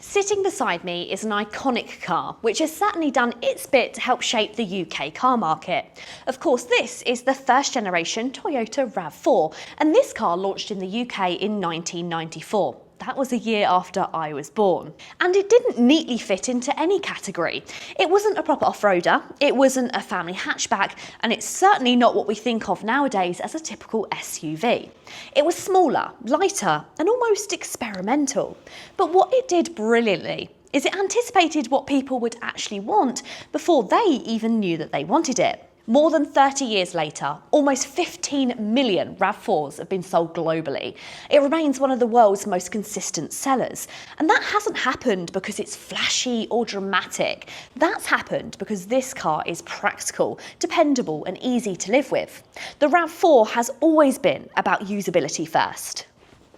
Sitting beside me is an iconic car, which has certainly done its bit to help shape the UK car market. Of course, this is the first generation Toyota RAV4, and this car launched in the UK in 1994. That was a year after I was born. And it didn't neatly fit into any category. It wasn't a proper off-roader, it wasn't a family hatchback, and it's certainly not what we think of nowadays as a typical SUV. It was smaller, lighter, and almost experimental. But what it did brilliantly is it anticipated what people would actually want before they even knew that they wanted it. More than 30 years later, almost 15 million RAV4s have been sold globally. It remains one of the world's most consistent sellers. And that hasn't happened because it's flashy or dramatic. That's happened because this car is practical, dependable, and easy to live with. The RAV4 has always been about usability first.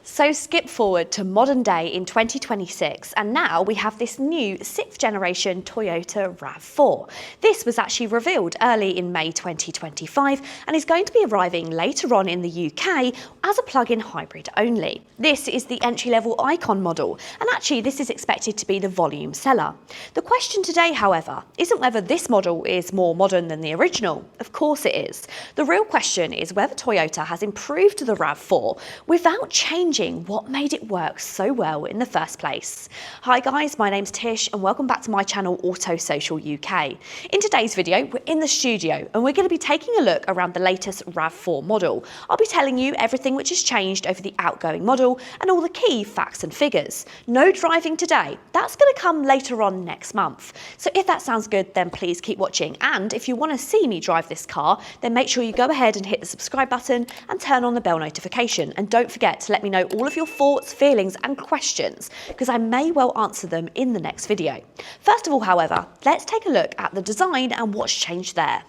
So skip forward to modern day in 2026, and now we have this new 6th generation Toyota RAV4. This was actually revealed early in May 2025 and is going to be arriving later on in the UK as a plug-in hybrid only. This is the entry-level Icon model, and actually this is expected to be the volume seller. The question today, however, isn't whether this model is more modern than the original. Of course it is. The real question is whether Toyota has improved the RAV4 without changing what made it work so well in the first place. Hi guys, my name's Tish and welcome back to my channel Auto Social UK. In today's video, we're in the studio and we're going to be taking a look around the latest RAV4 model. I'll be telling you everything which has changed over the outgoing model and all the key facts and figures. No driving today, that's going to come later on next month. So if that sounds good, then please keep watching, and if you want to see me drive this car, then make sure you go ahead and hit the subscribe button and turn on the bell notification, and don't forget to let me know all of your thoughts, feelings and questions, because I may well answer them in the next video. First of all, however, let's take a look at the design and what's changed there.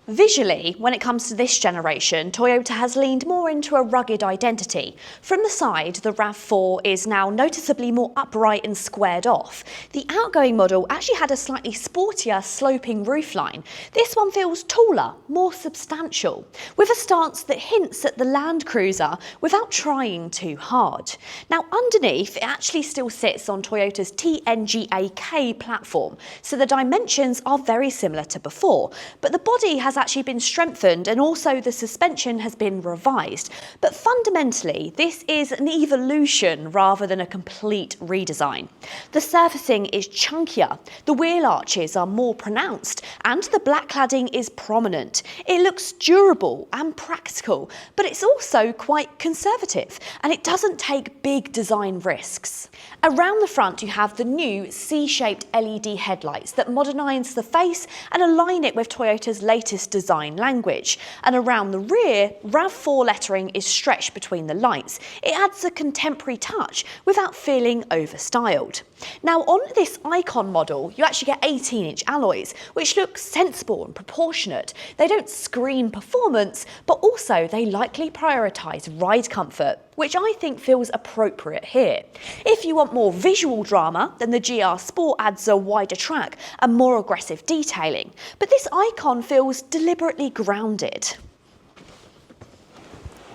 Visually, when it comes to this generation, Toyota has leaned more into a rugged identity. From the side, the RAV4 is now noticeably more upright and squared off. The outgoing model actually had a slightly sportier, sloping roofline. This one feels taller, more substantial, with a stance that hints at the Land Cruiser without trying too hard. Now, underneath, it actually still sits on Toyota's TNGA-K platform, so the dimensions are very similar to before, but the body has actually been strengthened and also the suspension has been revised. But fundamentally, this is an evolution rather than a complete redesign. The surfacing is chunkier, the wheel arches are more pronounced, and the black cladding is prominent. It looks durable and practical, but it's also quite conservative, and it doesn't take big design risks. Around the front, you have the new C-shaped LED headlights that modernise the face and align it with Toyota's latest design language. And around the rear, RAV4 lettering is stretched between the lights. It adds a contemporary touch without feeling overstyled. Now, on this Icon model, you actually get 18-inch alloys, which look sensible and proportionate. They don't scream performance, but also they likely prioritise ride comfort, which I think feels appropriate here. If you want more visual drama, then the GR Sport adds a wider track and more aggressive detailing. But this Icon feels deliberately grounded.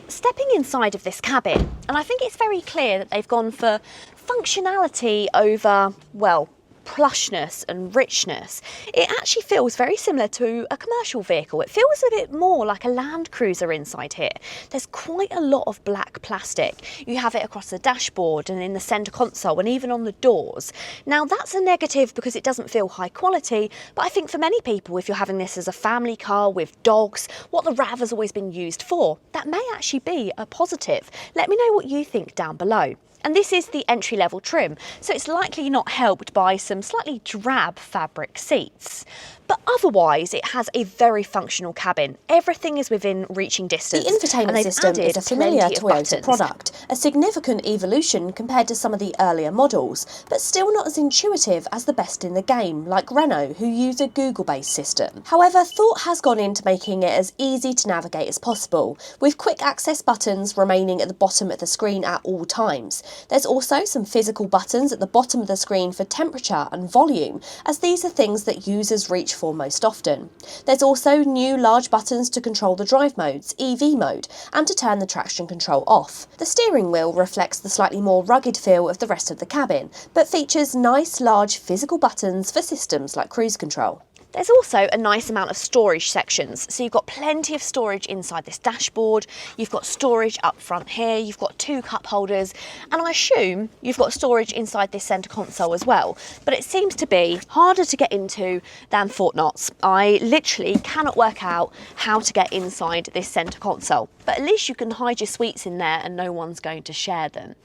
Stepping inside of this cabin, and I think it's very clear that they've gone for functionality over, well, plushness and richness. It actually feels very similar to a commercial vehicle. It feels a bit more like a Land Cruiser inside here. There's quite a lot of black plastic. You have it across the dashboard and in the centre console and even on the doors. Now, that's a negative because it doesn't feel high quality, but I think for many people, if you're having this as a family car with dogs, what the RAV has always been used for, that may actually be a positive. Let me know what you think down below. And this is the entry-level trim, so it's likely not helped by some slightly drab fabric seats. But otherwise, it has a very functional cabin. Everything is within reaching distance. The infotainment system is a familiar Toyota product, a significant evolution compared to some of the earlier models, but still not as intuitive as the best in the game, like Renault, who use a Google-based system. However, thought has gone into making it as easy to navigate as possible, with quick access buttons remaining at the bottom of the screen at all times. There's also some physical buttons at the bottom of the screen for temperature and volume, as these are things that users reach RAV4 most often. There's also new large buttons to control the drive modes, EV mode, and to turn the traction control off. The steering wheel reflects the slightly more rugged feel of the rest of the cabin, but features nice large physical buttons for systems like cruise control. There's also a nice amount of storage sections, so you've got plenty of storage inside this dashboard, you've got storage up front here, you've got 2 cup holders, and I assume you've got storage inside this centre console as well, but it seems to be harder to get into than Fort Knox. I literally cannot work out how to get inside this centre console, but at least you can hide your sweets in there and no one's going to share them.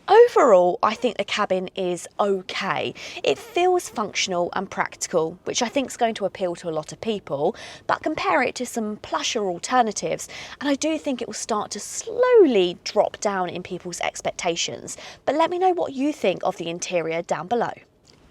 Overall, I think the cabin is okay. It feels functional and practical, which I think is going to appeal to a lot of people, but compare it to some plusher alternatives and I do think it will start to slowly drop down in people's expectations. But let me know what you think of the interior down below.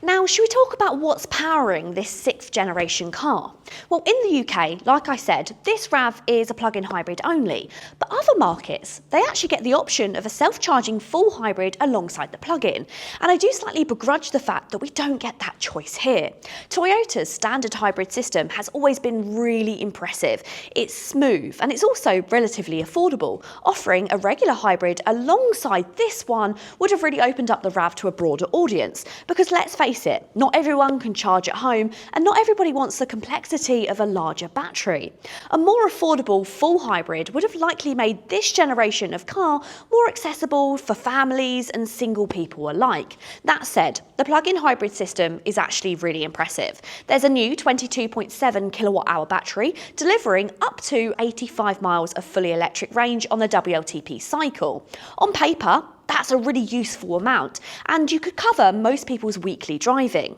Now, should we talk about what's powering this 6th generation car? Well, in the UK, like I said, this RAV is a plug-in hybrid only, but other markets, they actually get the option of a self-charging full hybrid alongside the plug-in, and I do slightly begrudge the fact that we don't get that choice here. Toyota's standard hybrid system has always been really impressive. It's smooth and it's also relatively affordable. Offering a regular hybrid alongside this one would have really opened up the RAV to a broader audience, because let's face it, not everyone can charge at home and not everybody wants the complexity of a larger battery. A more affordable full hybrid would have likely made this generation of car more accessible for families and single people alike. That said, the plug-in hybrid system is actually really impressive. There's a new 22.7 kilowatt-hour battery delivering up to 85 miles of fully electric range on the WLTP cycle. On paper, that's a really useful amount, and you could cover most people's weekly driving.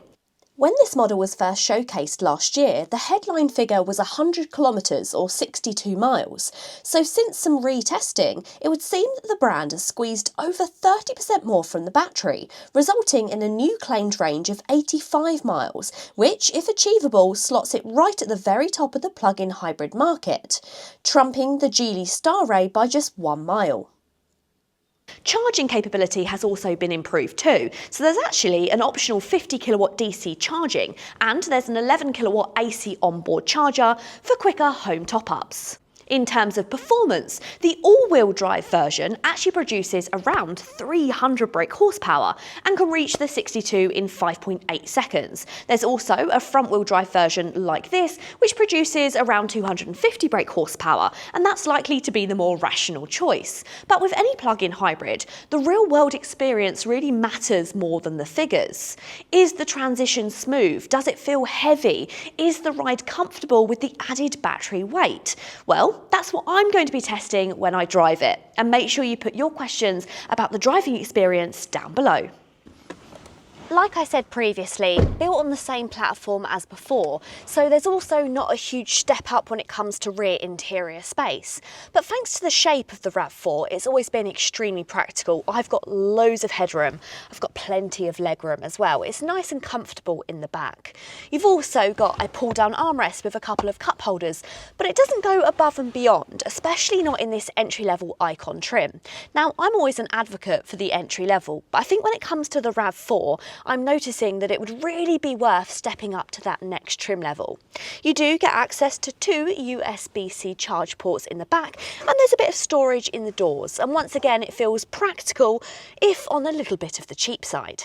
When this model was first showcased last year, the headline figure was 100 kilometres or 62 miles. So since some retesting, it would seem that the brand has squeezed over 30% more from the battery, resulting in a new claimed range of 85 miles, which, if achievable, slots it right at the very top of the plug-in hybrid market, trumping the Geely Starray by just 1 mile. Charging capability has also been improved too, so there's actually an optional 50 kilowatt DC charging, and there's an 11 kilowatt AC onboard charger for quicker home top-ups. In terms of performance, the all-wheel drive version actually produces around 300 brake horsepower and can reach the 62 in 5.8 seconds. There's also a front-wheel drive version like this, which produces around 250 brake horsepower, and that's likely to be the more rational choice. But with any plug-in hybrid, the real-world experience really matters more than the figures. Is the transition smooth? Does it feel heavy? Is the ride comfortable with the added battery weight? Well, that's what I'm going to be testing when I drive it. And make sure you put your questions about the driving experience down below. Like I said previously, built on the same platform as before, so there's also not a huge step up when it comes to rear interior space. But thanks to the shape of the RAV4, it's always been extremely practical. I've got loads of headroom, I've got plenty of legroom as well. It's nice and comfortable in the back. You've also got a pull-down armrest with a couple of cup holders, but it doesn't go above and beyond, especially not in this entry-level Icon trim. Now, I'm always an advocate for the entry level, but I think when it comes to the RAV4, I'm noticing that it would really be worth stepping up to that next trim level. You do get access to 2 USB-C charge ports in the back, and there's a bit of storage in the doors, and once again it feels practical, if on a little bit of the cheap side.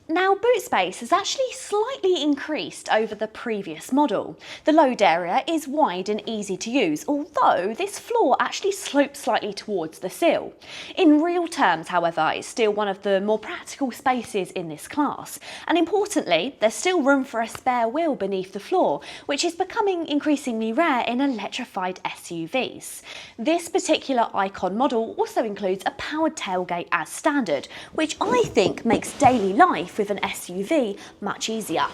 Now, boot space has actually slightly increased over the previous model. The load area is wide and easy to use, although this floor actually slopes slightly towards the sill. In real terms, however, it's still one of the more practical spaces in this class. And importantly, there's still room for a spare wheel beneath the floor, which is becoming increasingly rare in electrified SUVs. This particular Icon model also includes a powered tailgate as standard, which I think makes daily life with an SUV much easier.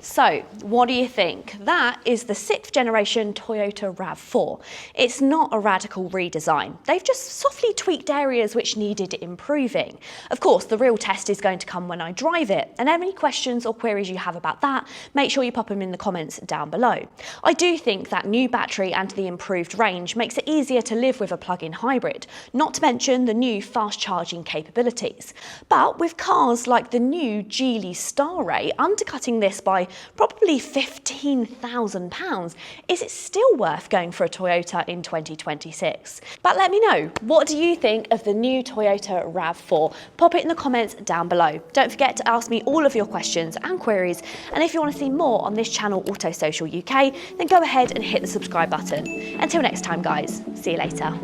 So, what do you think? That is the 6th generation Toyota RAV4. It's not a radical redesign. They've just softly tweaked areas which needed improving. Of course, the real test is going to come when I drive it, and any questions or queries you have about that, make sure you pop them in the comments down below. I do think that new battery and the improved range makes it easier to live with a plug-in hybrid, not to mention the new fast charging capabilities. But with cars like the new Geely Starray undercutting this by probably £15,000, is it still worth going for a Toyota in 2026? But let me know, what do you think of the new Toyota RAV4? Pop it in the comments down below. Don't forget to ask me all of your questions and queries, and if you want to see more on this channel, Auto Social UK, then go ahead and hit the subscribe button. Until next time guys, see you later.